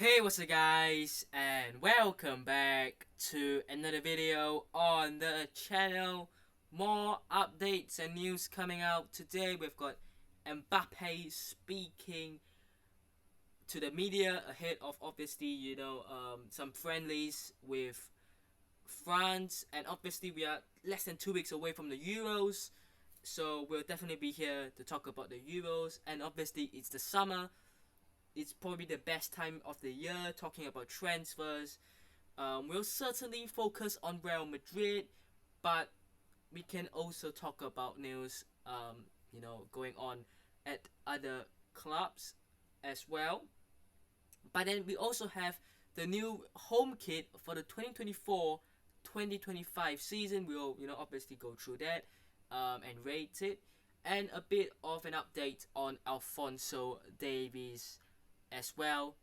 Hey, what's up guys, and welcome back to another video on the channel. More updates and news coming out today. We've got Mbappé speaking to the media ahead of obviously some friendlies with France, and obviously we are less than 2 weeks away from the Euros, so we'll definitely be here to talk about the Euros. And obviously it's the summer. It's probably the best time of the year talking about transfers. We'll certainly focus on Real Madrid, but we can also talk about news, going on at other clubs as well. But then we also have the new home kit for the 2024-2025 season. We'll, obviously go through that and rate it. And a bit of an update on Alphonso Davies as well,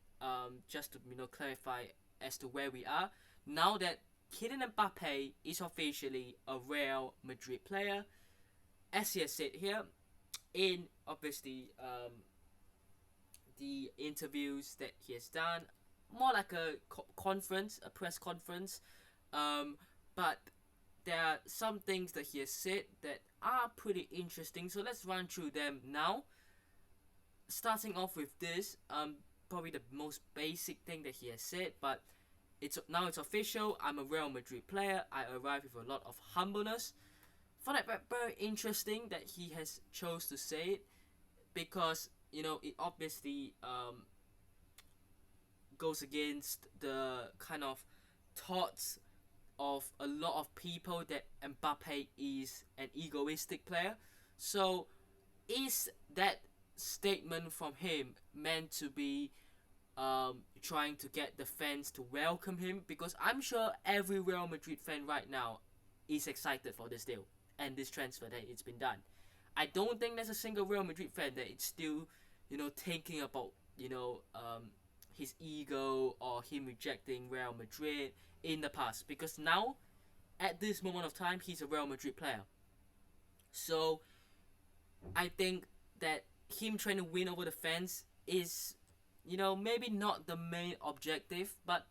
just to clarify as to where we are now that Kylian Mbappé is officially a Real Madrid player, as he has said here in obviously the interviews that he has done, more like a conference, a press conference, but there are some things that he has said that are pretty interesting. So let's run through them now. Starting off with this, probably the most basic thing that he has said, but it's official. I'm a Real Madrid player. I arrive with a lot of humbleness. Find it very interesting that he has chose to say it, because it obviously goes against the kind of thoughts of a lot of people that Mbappe is an egoistic player. So is that statement from him meant to be trying to get the fans to welcome him? Because I'm sure every Real Madrid fan right now is excited for this deal and this transfer that it's been done. I don't think there's a single Real Madrid fan that is still, thinking about, his ego or him rejecting Real Madrid in the past. Because now, at this moment of time, he's a Real Madrid player. So I think that him trying to win over the fans is, maybe not the main objective. But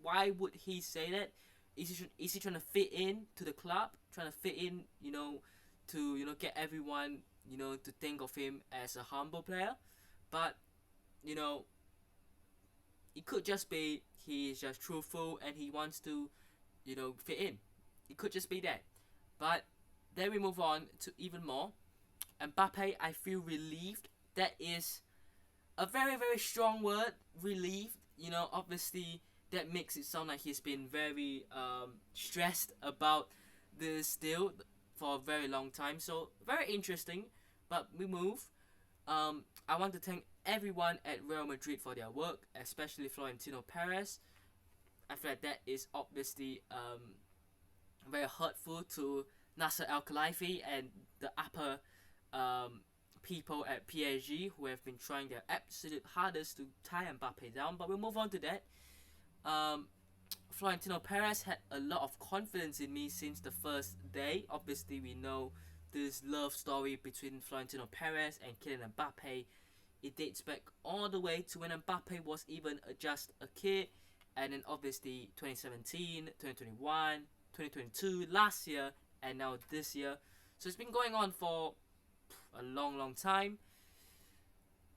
why would he say that? Is he trying to fit in to the club, trying to fit in, to get everyone, to think of him as a humble player? But you know, it could just be he's just truthful and he wants to, fit in. It could just be that. But then we move on to even more. Mbappe, I feel relieved. That is a very, very strong word, relieved. Obviously, that makes it sound like he's been very stressed about this deal for a very long time. So, very interesting. But we move. I want to thank everyone at Real Madrid for their work, especially Florentino Perez. I feel like that is obviously very hurtful to Nasser Al Khelaifi and the upper people at PSG, who have been trying their absolute hardest to tie Mbappe down. But we'll move on to that. Florentino Perez had a lot of confidence in me since the first day. Obviously, we know this love story between Florentino Perez and Kylian Mbappe. It dates back all the way to when Mbappe was even just a kid, and then obviously 2017, 2021, 2022, last year, and now this year. So it's been going on for a long, long time.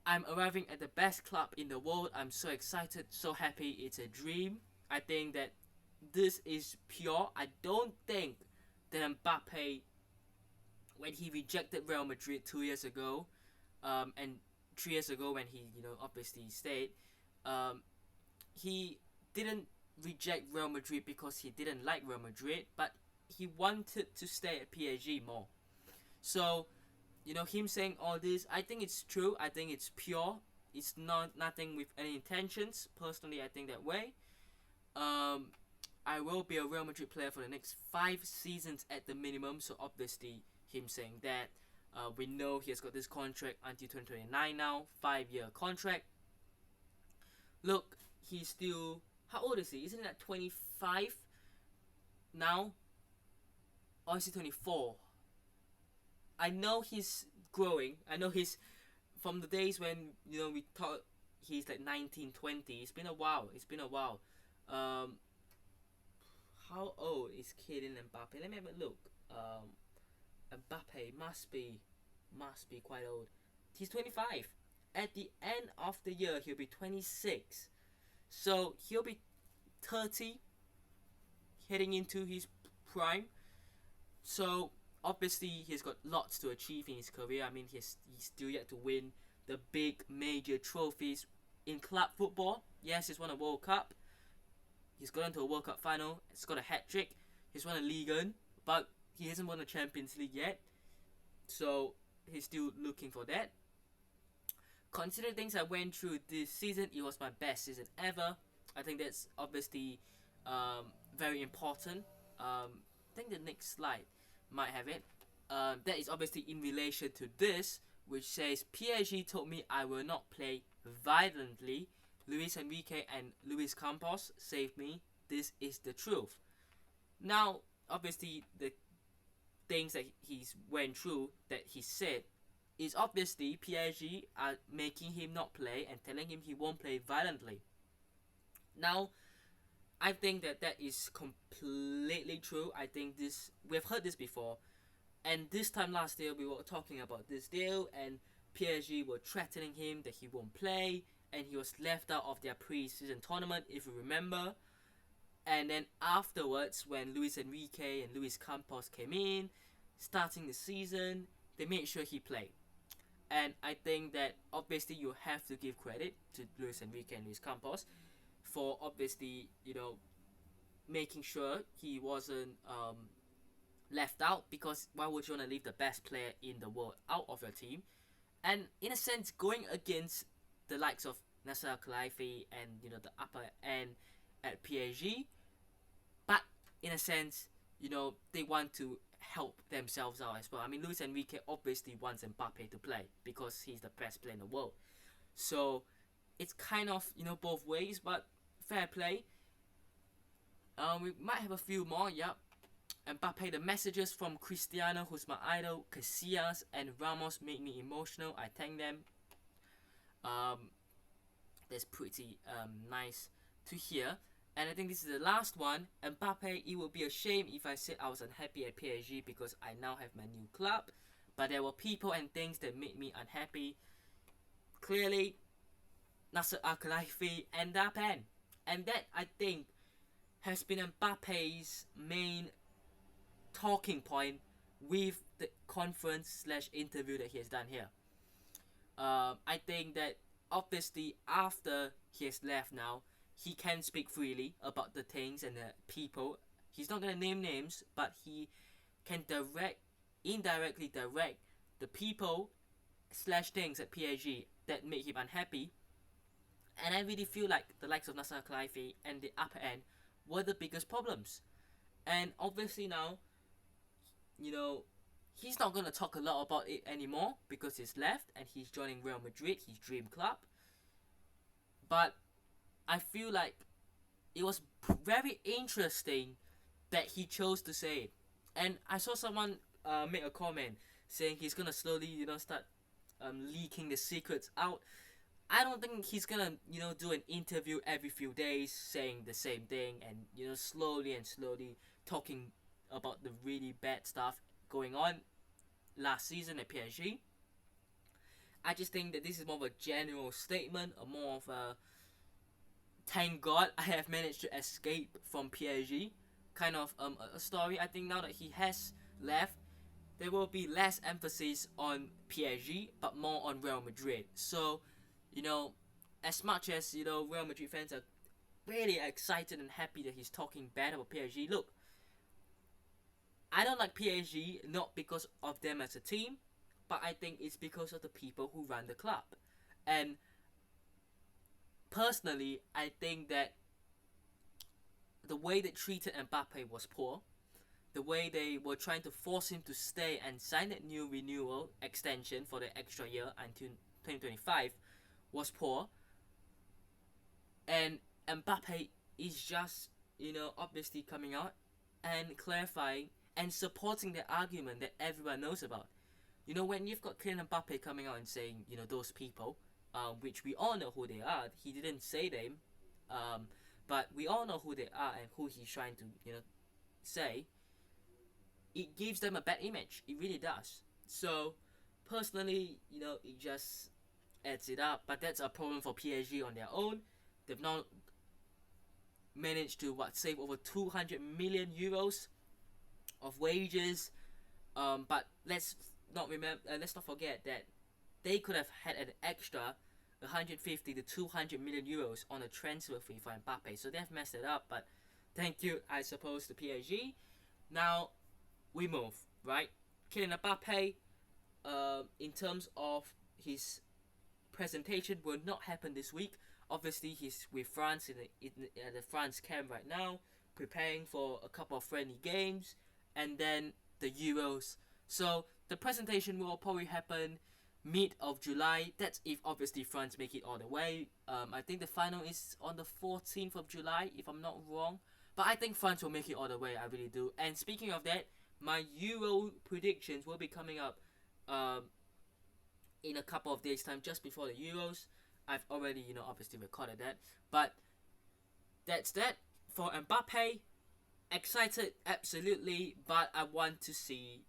I'm arriving at the best club in the world. I'm so excited, so happy. It's a dream. I think that this is pure. I don't think that Mbappe, when he rejected Real Madrid 2 years ago, and 3 years ago when he, obviously stayed, he didn't reject Real Madrid because he didn't like Real Madrid, but he wanted to stay at PSG more. So, him saying all this, I think it's true. I think it's pure. It's not nothing with any intentions. Personally, I think that way. I will be a Real Madrid player for the next 5 seasons at the minimum. So obviously, him saying that, we know he has got this contract until 2029 now, 5-year contract. Look, he's still, how old is he? Isn't he like 25 now? Or is he 24? I know he's growing. I know he's from the days when we thought he's like 19, 20. It's been a while. It's been a while. Um, how old is Kylian Mbappe? Let me have a look. Mbappe must be quite old. He's 25. At the end of the year, he'll be 26. So he'll be 30, heading into his prime. So obviously he's got lots to achieve in his career. I mean, he's still yet to win the big major trophies in club football. Yes, he's won a World Cup. He's got into a World Cup final. He's got a hat trick. He's won a Ligue 1, but he hasn't won a Champions League yet. So he's still looking for that. Considering things I went through this season, it was my best season ever. I think that's obviously very important. I think the next slide might have it. That is obviously in relation to this, which says PSG told me I will not play violently. Luis Enrique and Luis Campos saved me. This is the truth. Now, obviously, the things that he's went through that he said is obviously PSG are making him not play and telling him he won't play violently. Now, I think that is completely true. I think we've heard this before, and this time last year we were talking about this deal, and PSG were threatening him that he won't play, and he was left out of their pre-season tournament, if you remember. And then afterwards, when Luis Enrique and Luis Campos came in, starting the season, they made sure he played. And I think that obviously you have to give credit to Luis Enrique and Luis Campos for obviously, making sure he wasn't left out, because why would you want to leave the best player in the world out of your team? And in a sense, going against the likes of Nasser Al-Khelaifi and the upper end at PSG, but in a sense, they want to help themselves out as well. I mean, Luis Enrique obviously wants Mbappé to play because he's the best player in the world. So it's kind of both ways, but fair play. We might have a few more. Yep. Mbappé, the messages from Cristiano, who's my idol, Casillas, and Ramos made me emotional. I thank them. That's pretty nice to hear. And I think this is the last one. Mbappé, it would be a shame if I said I was unhappy at PSG because I now have my new club. But there were people and things that made me unhappy. Clearly, Nasser Al-Khelaifi and that pen. And that, I think, has been Mbappe's main talking point with the conference/interview that he has done here. I think that obviously after he has left now, he can speak freely about the things and the people. He's not going to name names, but he can indirectly direct the people/things at PSG that make him unhappy. And I really feel like the likes of Nasser Al-Khelaifi and the upper end were the biggest problems. And obviously now, he's not going to talk a lot about it anymore because he's left and he's joining Real Madrid, his dream club. But I feel like it was very interesting that he chose to say it. And I saw someone make a comment saying he's going to slowly, start leaking the secrets out. I don't think he's going to, do an interview every few days saying the same thing and, slowly talking about the really bad stuff going on last season at PSG. I just think that this is more of a general statement, or more of a thank God I have managed to escape from PSG kind of a story. I think now that he has left, there will be less emphasis on PSG but more on Real Madrid. So, as much as Real Madrid fans are really excited and happy that he's talking bad about PSG, look, I don't like PSG not because of them as a team, but I think it's because of the people who run the club. And personally, I think that the way they treated Mbappé was poor. The way they were trying to force him to stay and sign that new renewal extension for the extra year until 2025 was poor. And Mbappé is just, obviously coming out and clarifying and supporting the argument that everyone knows about. When you've got Kylian Mbappé coming out and saying, those people, which we all know who they are. He didn't say them, but we all know who they are and who he's trying to say. It gives them a bad image. It really does. So personally, it just adds it up. But that's a problem for PSG on their own. They've not managed to save over 200 million euros of wages. But let's not forget that they could have had an extra 150 to 200 million euros on a transfer fee for Mbappé. So they've messed it up. But thank you, I suppose, to PSG. Now we move, right? Kylian Mbappé, in terms of his presentation, will not happen this week. Obviously, he's with France in the France camp right now, preparing for a couple of friendly games, and then the Euros. So the presentation will probably happen mid of July. That's if obviously France make it all the way. I think the final is on the 14th of July, if I'm not wrong. But I think France will make it all the way. I really do. And speaking of that, my Euro predictions will be coming up in a couple of days' time, just before the Euros. I've already, obviously recorded that. But that's that for Mbappé. Excited, absolutely, but I want to see,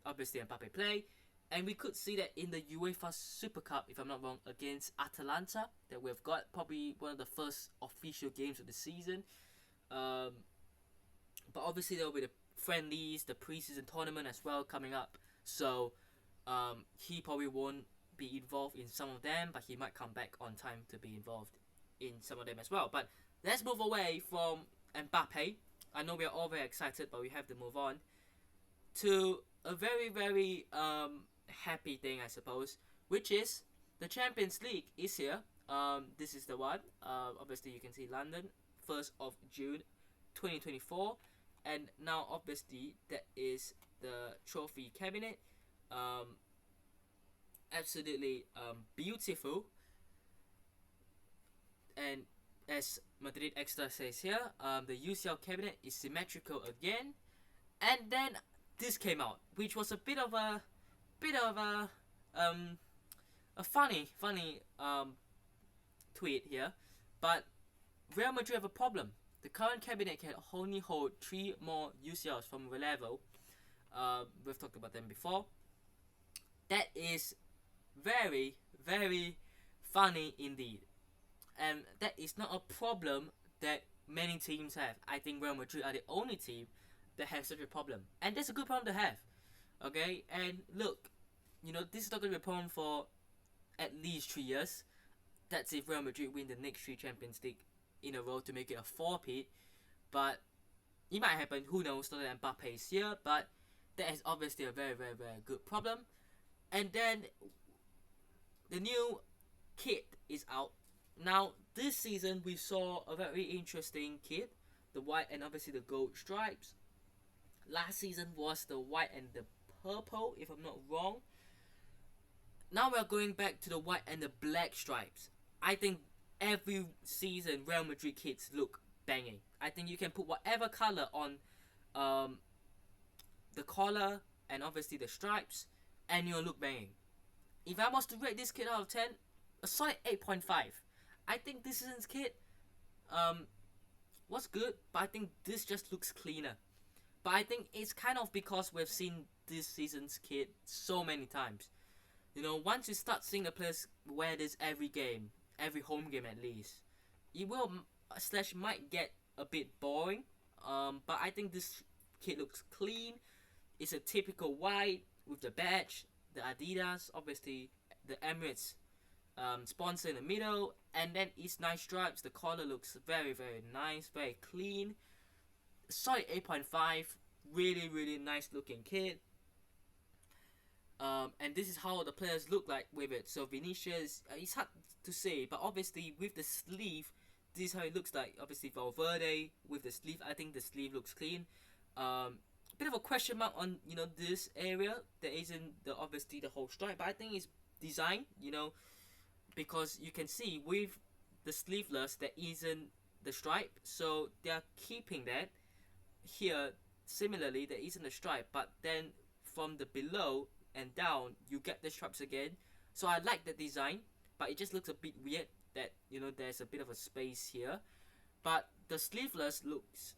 obviously, Mbappé play. And we could see that in the UEFA Super Cup, if I'm not wrong, against Atalanta, that we've got probably one of the first official games of the season. But obviously, there will be the friendlies, the preseason tournament as well coming up. So he probably won't be involved in some of them, but he might come back on time to be involved in some of them as well. But let's move away from Mbappé. I know we are all very excited, but we have to move on to a very, very happy thing, I suppose, which is the Champions League is here. This is the one. Obviously, you can see London, 1st of June 2024. And now, obviously, that is the trophy cabinet. Absolutely beautiful. And as Madrid Extra says here, the UCL cabinet is symmetrical again. And then this came out, which was a bit of a funny tweet here. But Real Madrid have a problem. The current cabinet can only hold 3 more UCLs from Relevo. We've talked about them before. That is very, very funny indeed. And that is not a problem that many teams have. I think Real Madrid are the only team that has such a problem. And that's a good problem to have. Okay? And look, this is not going to be a problem for at least 3 years. That's if Real Madrid win the next 3 Champions League in a row to make it a 4-peat. But it might happen. Who knows? Not that Mbappé is here. But that is obviously a very, very, very good problem. And then the new kit is out. Now, this season we saw a very interesting kit. The white and obviously the gold stripes. Last season was the white and the purple, if I'm not wrong. Now we're going back to the white and the black stripes. I think every season Real Madrid kits look banging. I think you can put whatever color on the collar and obviously the stripes, and you'll look banging. If I was to rate this kit out of 10, a solid 8.5. I think this season's kit was good, but I think this just looks cleaner. But I think it's kind of because we've seen this season's kit so many times. Once you start seeing the players wear this every game, every home game at least, it will / might get a bit boring. But I think this kit looks clean. It's a typical white with the badge, the Adidas, obviously the Emirates sponsor in the middle, and then it's nice stripes. The collar looks very, very nice, very clean. Solid 8.5, really, really nice looking kit. And this is how the players look like with it. So Vinicius, it's hard to say, but obviously with the sleeve, this is how it looks like. Obviously Valverde with the sleeve, I think the sleeve looks clean. Bit of a question mark on this area. There isn't obviously the whole stripe, but I think it's design. Because you can see with the sleeveless there isn't the stripe, so they are keeping that. Here similarly there isn't a stripe, but then from the below and down you get the stripes again. So I like the design. but it just looks a bit weird that there's a bit of a space here. But the sleeveless looks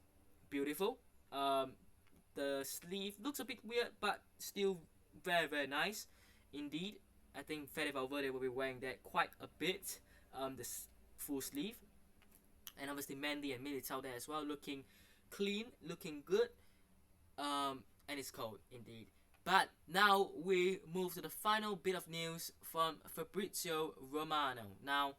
beautiful. The sleeve looks a bit weird, but still very, very nice indeed. I think Fede Valverde will be wearing that quite a bit. The full sleeve, and obviously Mendy and Militao there as well, looking clean, looking good. And it's cold indeed. But now we move to the final bit of news from Fabrizio Romano. Now,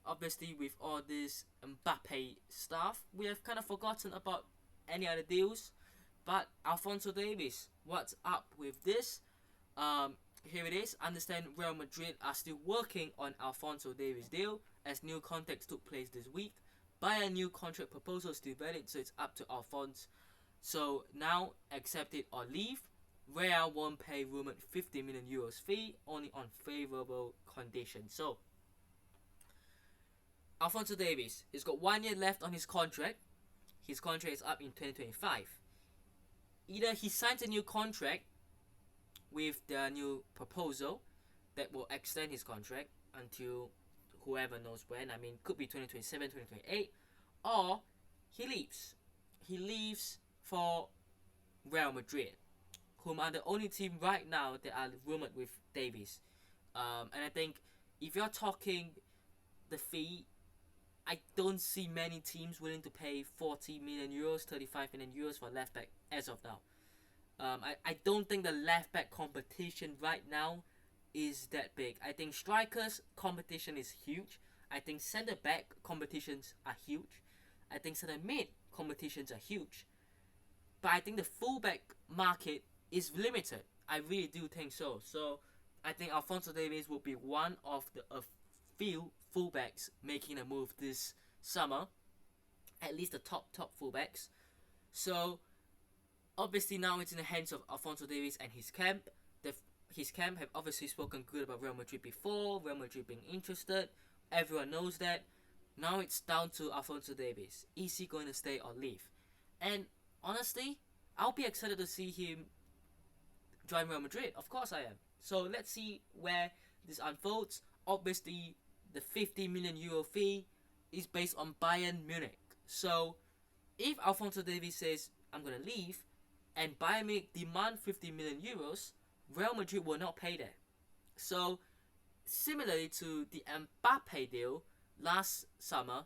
obviously with all this Mbappé stuff, we have kind of forgotten about any other deals. But Alphonso Davies, what's up with this? Here it is. Understand Real Madrid are still working on Alphonso Davies' deal as new contacts took place this week. Bayern new contract proposal still valid, so it's up to Alphonso. So now, accept it or leave. Real won't pay rumored 50 million euros fee, only on favourable conditions. So, Alphonso Davies, he's got 1 year left on his contract. His contract is up in 2025. Either he signs a new contract with the new proposal that will extend his contract until whoever knows when. I mean, could be 2027, 2028, or he leaves. He leaves for Real Madrid, whom are the only team right now that are rumored with Davies. And I think if you're talking the fee, I don't see many teams willing to pay 40 million euros, 35 million euros for left back as of now. I don't think the left back competition right now is that big. I think strikers competition is huge. I think centre back competitions are huge. I think centre mid competitions are huge. But I think the fullback market is limited. I really do think so. So I think Alphonso Davies will be one of the few fullbacks making a move this summer. At least the top fullbacks. So obviously now it's in the hands of Alphonso Davies and his camp. His camp have obviously spoken good about Real Madrid before, Real Madrid being interested. Everyone knows that. Now it's down to Alphonso Davies. Is he going to stay or leave? And honestly, I'll be excited to see him join Real Madrid. Of course I am. So let's see where this unfolds. Obviously, the 50 million euro fee is based on Bayern Munich. So if Alphonso Davies says, I'm going to leave, and Bayern Munich demand 50 million euros, Real Madrid will not pay that. So similarly to the Mbappé deal last summer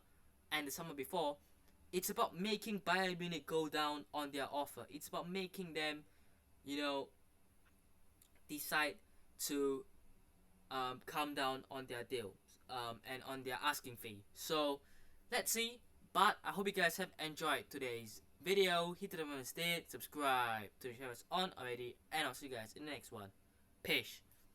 and the summer before, it's about making Bayern Munich go down on their offer. It's about making them, decide to come down on their deal and on their asking fee. So let's see. But I hope you guys have enjoyed today's video. Hit the button instead, subscribe to the channel on already, and I'll see you guys in the next one. Peace.